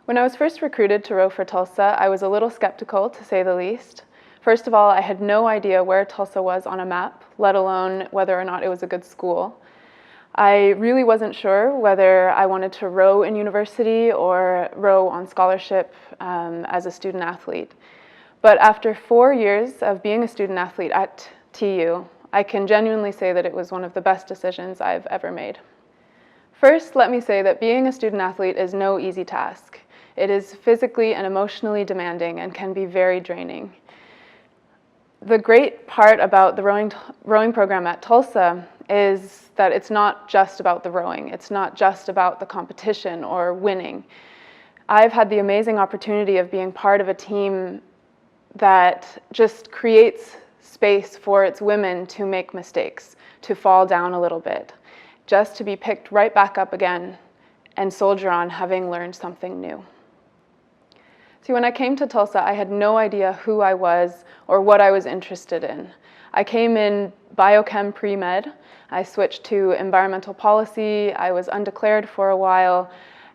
When I was first recruited to row for Tulsa, I was a little skeptical, to say the least. First of all, I had no idea where Tulsa was on a map, let alone whether or not it was a good school. I really wasn't sure whether I wanted to row in university or row on scholarship as a student athlete. But after 4 years of being a student athlete at TU, I can genuinely say that it was one of the best decisions I've ever made. First, let me say that being a student athlete is no easy task. It is physically and emotionally demanding and can be very draining. The great part about the rowing program at Tulsa is that it's not just about the rowing. It's not just about the competition or winning. I've had the amazing opportunity of being part of a team that just creates space for its women to make mistakes, to fall down a little bit, just to be picked right back up again and soldier on, having learned something new. See, when I came to Tulsa, I had no idea who I was or what I was interested in. I came in biochem pre-med. I switched to environmental policy. I was undeclared for a while.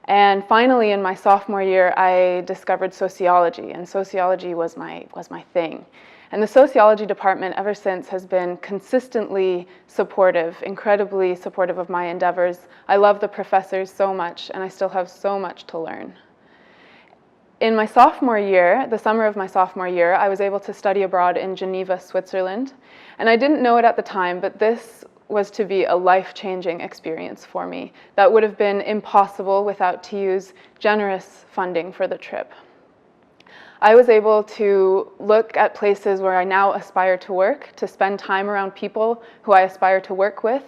And finally, in my sophomore year, I discovered sociology, and sociology was my thing. And the sociology department ever since has been consistently supportive, incredibly supportive of my endeavors. I love the professors so much, and I still have so much to learn. In my sophomore year, the summer of my sophomore year, I was able to study abroad in Geneva, Switzerland. And I didn't know it at the time, but this was to be a life-changing experience for me. That would have been impossible without TU's generous funding for the trip. I was able to look at places where I now aspire to work, to spend time around people who I aspire to work with,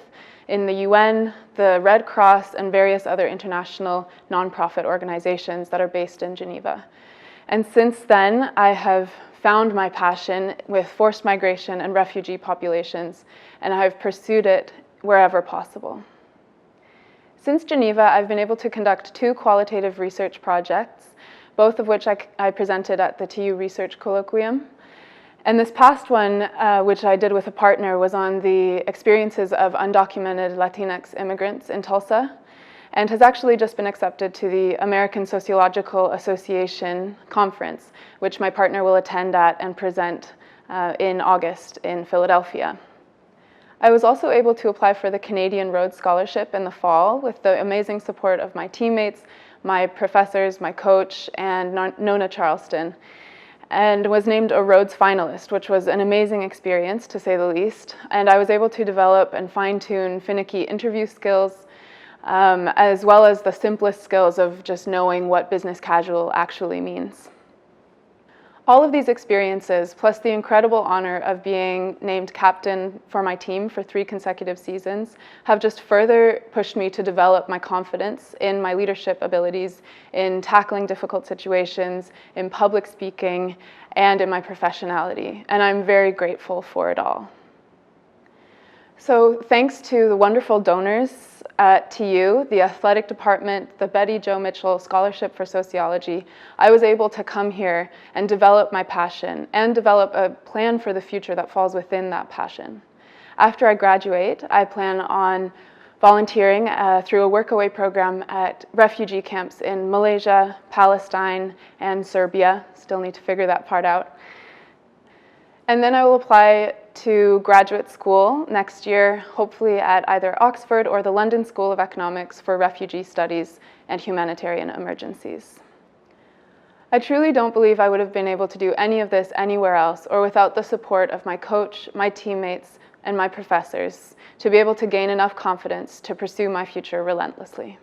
in the UN, the Red Cross, and various other international nonprofit organizations that are based in Geneva. And since then, I have found my passion with forced migration and refugee populations, and I have pursued it wherever possible. Since Geneva, I've been able to conduct 2 qualitative research projects, both of which I presented at the TU Research Colloquium. And this past one, which I did with a partner, was on the experiences of undocumented Latinx immigrants in Tulsa, and has actually just been accepted to the American Sociological Association conference, which my partner will attend at and present in August in Philadelphia. I was also able to apply for the Canadian Rhodes Scholarship in the fall with the amazing support of my teammates, my professors, my coach, and Nona Charleston, and was named a Rhodes finalist, which was an amazing experience, to say the least. And I was able to develop and fine-tune finicky interview skills, as well as the simplest skills of just knowing what business casual actually means. All of these experiences, plus the incredible honor of being named captain for my team for 3 consecutive seasons, have just further pushed me to develop my confidence in my leadership abilities, in tackling difficult situations, in public speaking, and in my professionality. And I'm very grateful for it all. So thanks to the wonderful donors at TU, the athletic department, the Betty Jo Mitchell Scholarship for Sociology, I was able to come here and develop my passion and develop a plan for the future that falls within that passion. After I graduate, I plan on volunteering through a workaway program at refugee camps in Malaysia, Palestine, and Serbia. Still need to figure that part out. And then I will apply to graduate school next year, hopefully at either Oxford or the London School of Economics for Refugee Studies and Humanitarian Emergencies. I truly don't believe I would have been able to do any of this anywhere else or without the support of my coach, my teammates, and my professors to be able to gain enough confidence to pursue my future relentlessly.